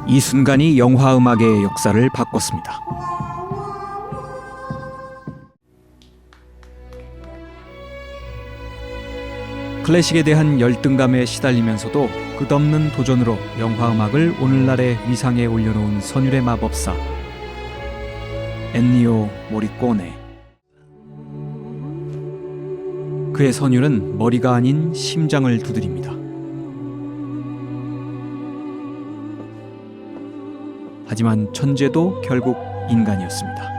이 순간이 영화 음악의 역사를 바꿨습니다. 클래식에 대한 열등감에 시달리면서도 끝없는 도전으로 영화 음악을 오늘날의 위상에 올려놓은 선율의 마법사 엔니오 모리꼬네. 그의 선율은 머리가 아닌 심장을 두드립니다. 하지만 천재도 결국 인간이었습니다.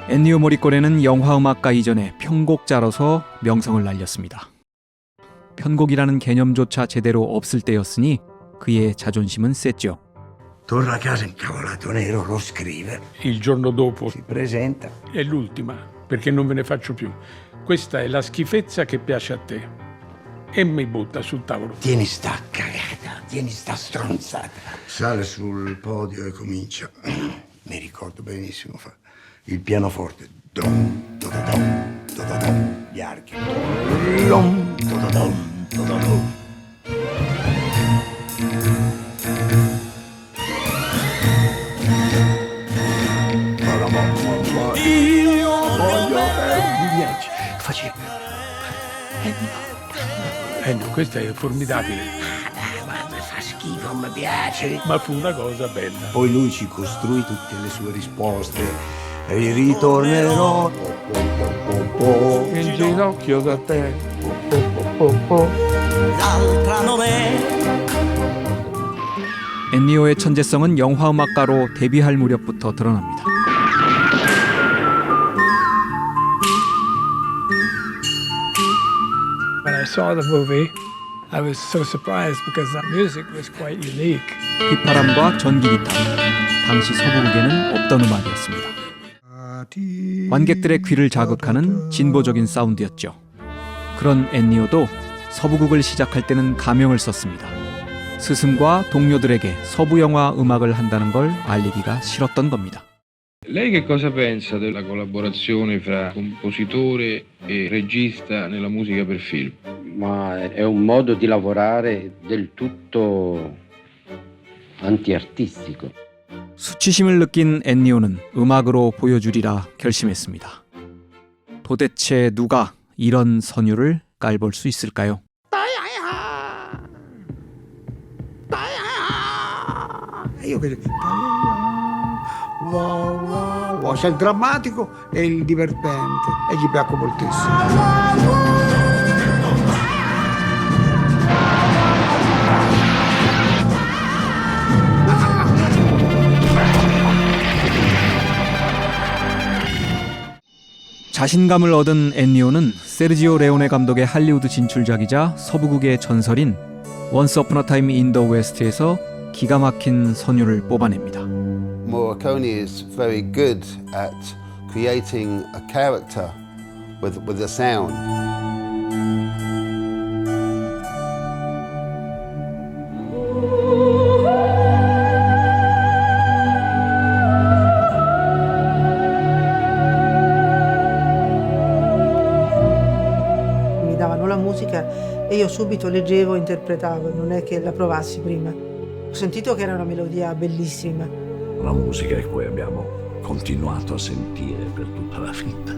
엔니오 모리꼬네는 영화음악가 이전에 편곡자로서 명성을 날렸습니다. 편곡이라는 개념조차 제대로 없을 때였으니 그의 자존심은 셌죠. Torna a casa incavolato nero, lo scrive. Il giorno dopo Si presenta. è l'ultima, perché non ve ne faccio più. Questa è la schifezza che piace a te. E mi butta sul tavolo. Tieni sta cagata, tieni sta stronzata. Sale sul podio e comincia. Mi ricordo benissimo, fa il pianoforte. Dom, dododom, dododom, gli archi. Lom, dododom, dododom. Io voglio viaggi. Faceva. Ennio, questa è formidabile, Ma mi fa schifo, mi piace. ma fu una cosa bella. Poi lui ci costruì tutte le sue risposte e ritornerò In ginocchio da te. l'altra non è. 엔니오의 천재성은 영화음악가로 데뷔할 무렵부터 드러납니다. When I saw the movie, I was so surprised because the music was quite unique. 휘파람과 전기기타, 당시 서부극에는 없던 음악이었습니다. 관객들의 귀를 자극하는 진보적인 사운드였죠. 그런 엔니오도 서부극을 시작할 때는 가명을 썼습니다. 스승과 동료들에게 서부 영화 음악을 한다는 걸 알리기가 싫었던 겁니다. Lei che cosa pensa della collaborazione fra compositore e regista nella musica per film? Ma è un modo di lavorare del tutto antiartistico. 수치심을 느낀 엔니오는 음악으로 보여주리라 결심했습니다. 도대체 누가 이런 선율을 깔볼 수 있을까요? Io che wow, wow, wow. C'è il drammatico e il divertente e gli piacque moltissimo. 자신감을 얻은 엔니오는 세르지오 레오네 감독의 할리우드 진출작이자 서부극의 전설인 원스 어폰 어 타임 인 더 웨스트에서 기가 막힌 선율을 뽑아냅니다. Morricone is very good at creating a character with a sound. Mi davano la musica e io subito leggevo e interpretavo, non è che la provassi prima. Ho sentito che era una melodia bellissima. La musica che poi abbiamo continuato a sentire per tutta la vita.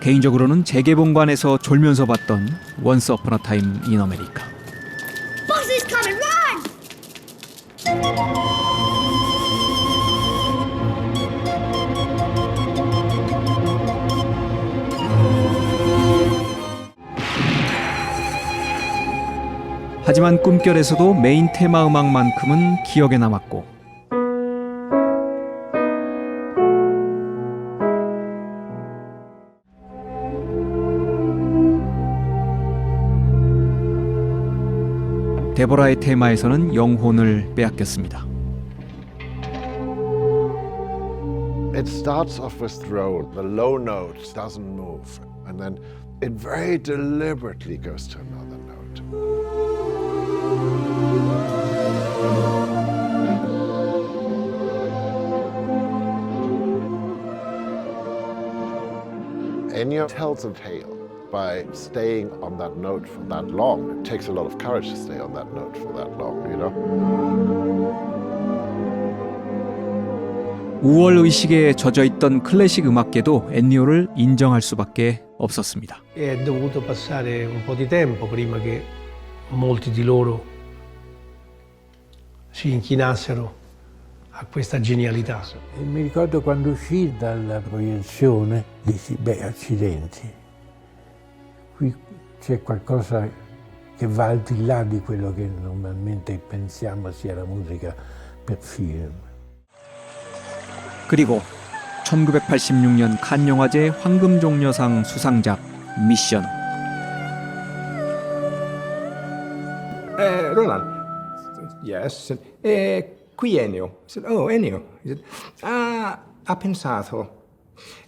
개인적으로는 재개봉관에서 졸면서 봤던 원스 어폰 어 타임 인 아메리카. Boss is coming, run! 하지만 꿈결에서도 메인 테마 음악만큼은 기억에 남았고 데보라의 테마에서는 영혼을 빼앗겼습니다. It starts off with drone. The low note doesn't move, and then it very deliberately goes to another note. Ennio tells a tale by staying on that note for that long. It takes a lot of courage to stay on that note for that long, you know? 우월 의식에 젖어 있던 클래식 음악계도 엔니오를 인정할 수밖에 없었습니다. È dovuto passare un po' di tempo prima che molti di loro si inchinassero a questa genialità. E mi ricordo quando uscì dalla proiezione, dissi, beh, accidenti, qui c'è qualcosa che va al di là di quello che normalmente pensiamo sia la musica per film. 그리고 1986년 칸 영화제 황금종려상 수상작 미션. Roland, yes. Qui Ennio. Oh, Ennio. Ha pensato.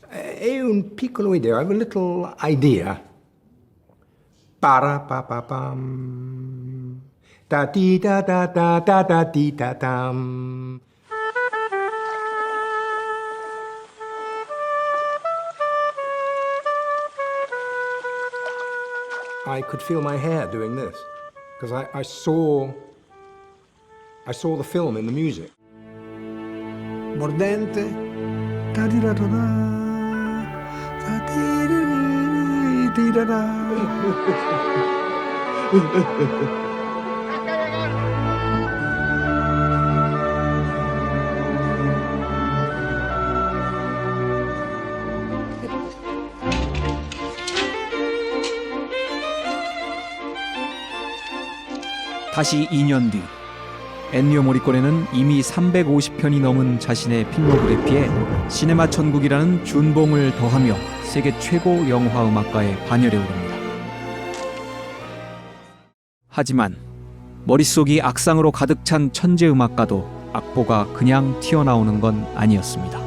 È un piccolo idea, I have a little idea. Para pa pa pam. Da di da da da da da di da dam. I could feel my hair doing this because I saw the film in the music. Mordente. 다시 2년 뒤 엔니오 모리코네는 이미 350편이 넘은 자신의 필모그래피에 시네마 천국이라는 준봉을 더하며 세계 최고 영화 음악가의 반열에 오릅니다. 하지만 머릿속이 악상으로 가득 찬 천재 음악가도 악보가 그냥 튀어나오는 건 아니었습니다.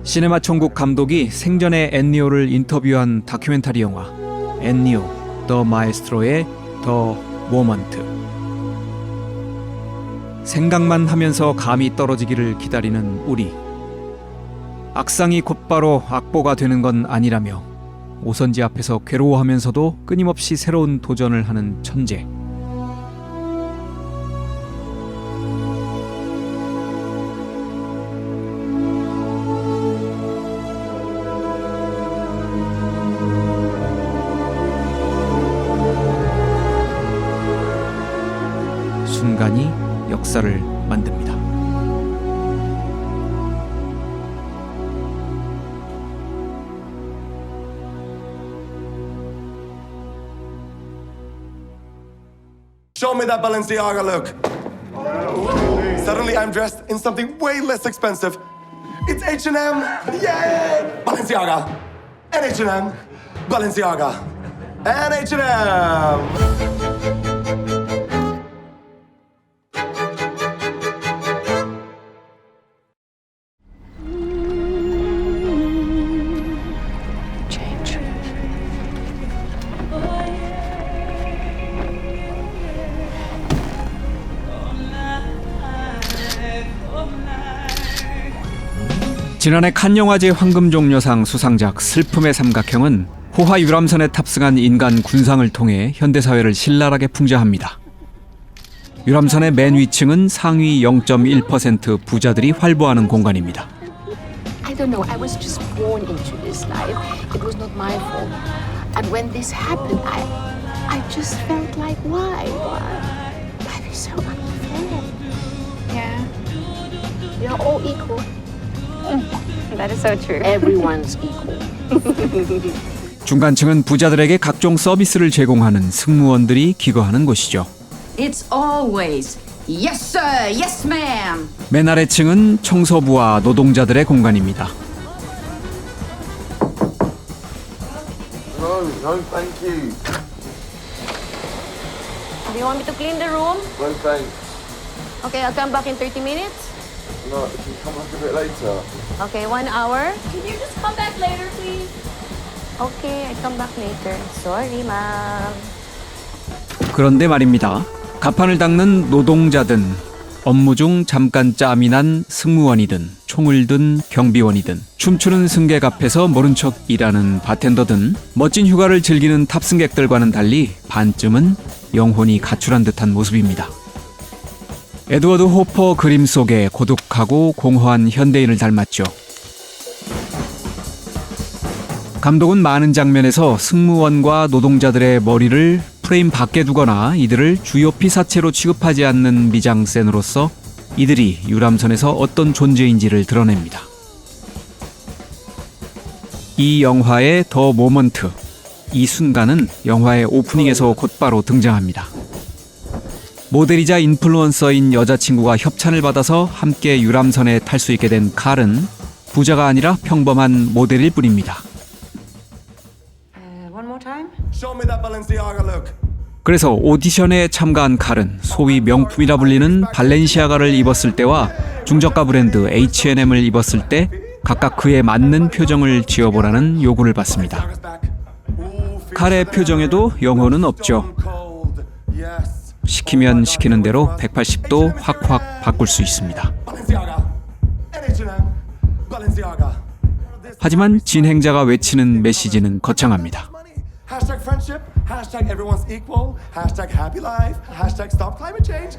시네마 천국 감독이 생전에 엔니오를 인터뷰한 다큐멘터리 영화 엔니오 더 마에스트로의 더 모먼트. 생각만 하면서 감이 떨어지기를 기다리는 우리. 악상이 곧바로 악보가 되는 건 아니라며 오선지 앞에서 괴로워하면서도 끊임없이 새로운 도전을 하는 천재. 순간이 역사를 만듭니다. Show me that Balenciaga look. Suddenly I'm dressed in something way less expensive. It's H&M. Yay! Balenciaga. And H&M. Balenciaga. And H&M. 지난해 칸 영화제 황금종려상 수상작 슬픔의 삼각형은 호화 유람선에 탑승한 인간 군상을 통해 현대사회를 신랄하게 풍자합니다. 유람선의 맨 위층은 상위 0.1% 부자들이 활보하는 공간입니다. I don't know. I was just born into this life. It was not my fault. And when this happened, I just felt like, why? Life is so unfair. Yeah. You're all equal. That is so true. Everyone's equal. 중간층은 부자들에게 각종 서비스를 제공하는 승무원들이 기거하는 곳이죠. It's always yes sir, yes ma'am. 맨 아래층은 청소부와 노동자들의 공간입니다. No, thank you. Do you want me to clean the room? No, thanks. Okay, I'll come back in 30 minutes. No, can you come back a bit later? Okay, 1 hour. Can you just come back later, please? Okay, I come back later. Sorry, ma'am. 그런데 말입니다. 가판을 닦는 노동자든 업무 중 잠깐 짬이 난 승무원이든 총을 든 경비원이든 춤추는 승객 앞에서 모른 척 일하는 바텐더든 멋진 휴가를 즐기는 탑승객들과는 달리 반쯤은 영혼이 가출한 듯한 모습입니다. 에드워드 호퍼 그림 속에 고독하고 공허한 현대인을 닮았죠. 감독은 많은 장면에서 승무원과 노동자들의 머리를 프레임 밖에 두거나 이들을 주요 피사체로 취급하지 않는 미장센으로서 이들이 유람선에서 어떤 존재인지를 드러냅니다. 이 영화의 더 모먼트, 이 순간은 영화의 오프닝에서 곧바로 등장합니다. 모델이자 인플루언서인 여자친구가 협찬을 받아서 함께 유람선에 탈 수 있게 된 칼은 부자가 아니라 평범한 모델일 뿐입니다. One more time? Show me that Balenciaga look. 그래서 오디션에 참가한 칼은 소위 명품이라 불리는 발렌시아가를 입었을 때와 중저가 브랜드 H&M을 입었을 때 각각 그에 맞는 표정을 지어보라는 요구를 받습니다. 칼의 표정에도 영혼은 없죠. 시키면 시키는 대로 180도 확확 바꿀 수 있습니다. 하지만 진행자가 외치는 메시지는 거창합니다. Hashtag friendship, hashtag everyone's equal, hashtag happy life, hashtag stop climate change.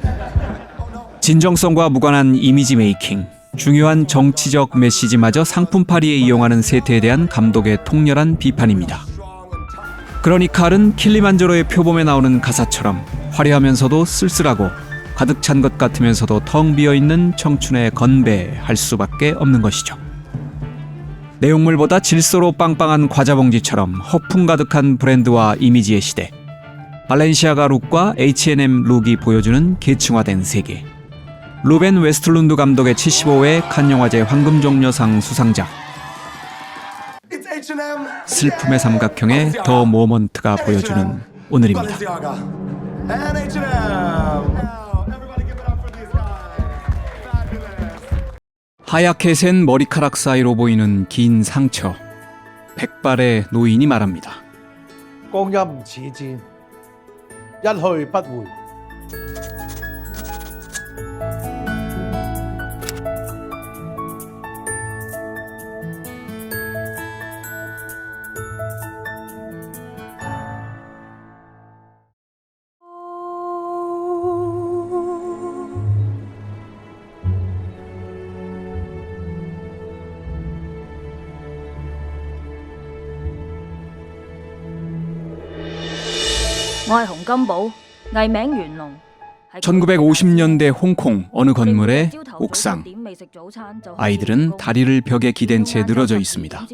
진정성과 무관한 이미지 메이킹, 중요한 정치적 메시지마저 상품팔이에 이용하는 세태에 대한 감독의 통렬한 비판입니다. 그러니 칼은 킬리만자로의 표범에 나오는 가사처럼 화려하면서도 쓸쓸하고 가득 찬 것 같으면서도 텅 비어있는 청춘에 건배할 수밖에 없는 것이죠. 내용물보다 질소로 빵빵한 과자봉지처럼 허풍 가득한 브랜드와 이미지의 시대. 발렌시아가 룩과 H&M 룩이 보여주는 계층화된 세계. 루벤 웨스틀룬드 감독의 75회 칸 영화제 황금종려상 수상작. 슬픔의 삼각형의 더 모먼트가 보여주는 오늘입니다. 하얗게 센 머리카락 사이로 보이는 긴 상처. 백발의 노인이 말합니다. 光陰唔似箭，一去不回。 我係洪金寶，藝名袁龍。 1950년대 홍콩 어느 건물의 옥상. 아이들은 다리를 벽에 기댄 채 늘어져 있습니다.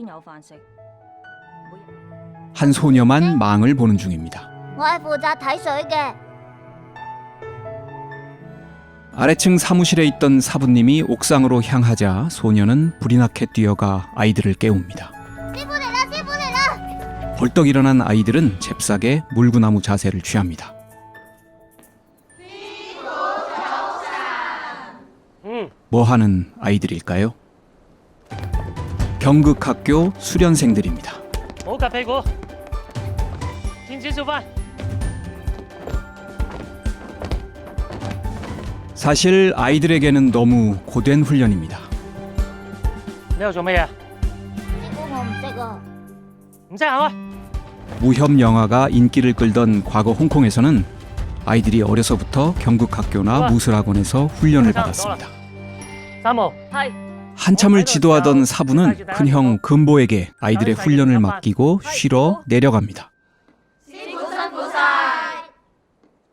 한 소녀만 망을 보는 중입니다. 我係負責睇水嘅。 아래층 사무실에 있던 사부님이 옥상으로 향하자 소녀는 불이 나게 뛰어가 아이들을 깨웁니다. 벌떡 일어난 아이들은 잽싸게 물구나무 자세를 취합니다. 뭐 하는 아이들일까요? 경극학교 수련생들입니다. 사실 아이들에게는 너무 고된 훈련입니다. 무협 영화가 인기를 끌던 과거 홍콩에서는 아이들이 어려서부터 경극학교나 무술학원에서 훈련을 받았습니다. 한참을 지도하던 사부는 큰형 금보에게 아이들의 훈련을 맡기고 쉬러 내려갑니다.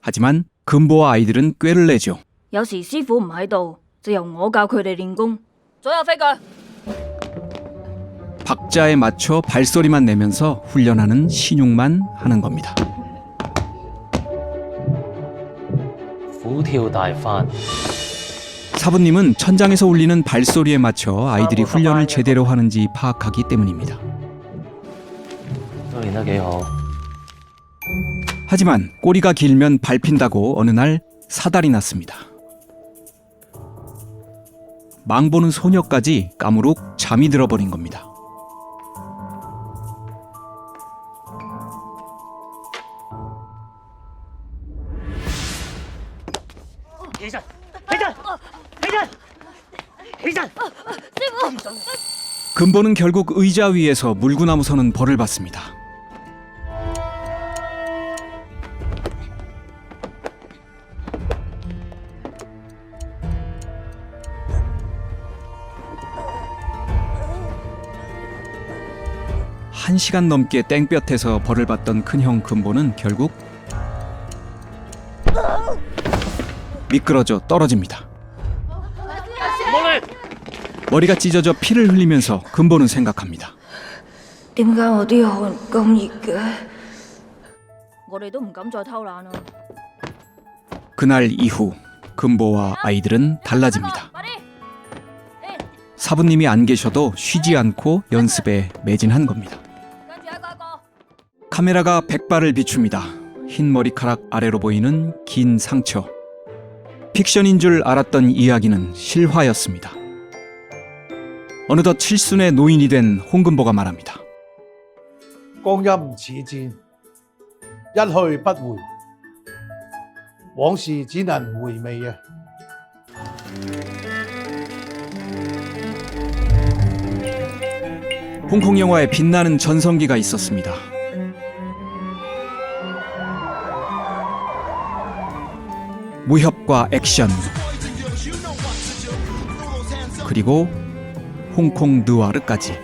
하지만 금보와 아이들은 꾀를 내죠. 有時師傅唔喺度，就由我教佢哋練功。左右飛腳。 박자에 맞춰 발소리만 내면서 훈련하는 신용만 하는 겁니다. 사부님은 천장에서 울리는 발소리에 맞춰 아이들이 훈련을 제대로 하는지 파악하기 때문입니다. 하지만 꼬리가 길면 밟힌다고 어느 날 사달이 났습니다. 망보는 소녀까지 까무룩 잠이 들어버린 겁니다. 금보는 결국 의자 위에서 물구나무 서는 벌을 받습니다. 한 시간 넘게 땡볕에서 벌을 받던 큰형 금보는 결국 미끄러져 떨어집니다. 머리가 찢어져 피를 흘리면서 금보는 생각합니다. 그날 이후 금보와 아이들은 달라집니다. 사부님이 안 계셔도 쉬지 않고 연습에 매진한 겁니다. 카메라가 백발을 비춥니다. 흰 머리카락 아래로 보이는 긴 상처. 픽션인 줄 알았던 이야기는 실화였습니다. 어느덧 칠순의 노인이 된 홍금보가 말합니다. 光陰唔似箭，一去不回，往事只能回味啊！ 홍콩 영화에 빛나는 전성기가 있었습니다. 무협과 액션, 그리고 홍콩 느와르까지.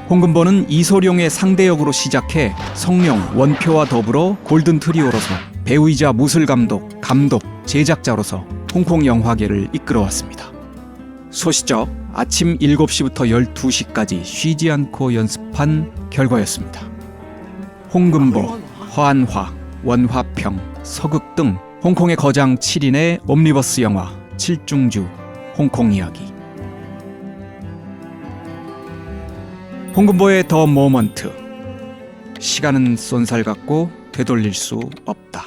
홍금보는 이소룡의 상대역으로 시작해 성룡, 원표와 더불어 골든 트리오로서 배우이자 무술감독, 감독, 제작자로서 홍콩 영화계를 이끌어왔습니다. 소시적 아침 7시부터 12시까지 쉬지 않고 연습한 결과였습니다. 홍금보, 허안화, 원화평, 서극 등 홍콩의 거장 7인의 옴니버스 영화 7중주 홍콩 이야기. 홍금보의 더 모먼트. 시간은 쏜살 같고 되돌릴 수 없다.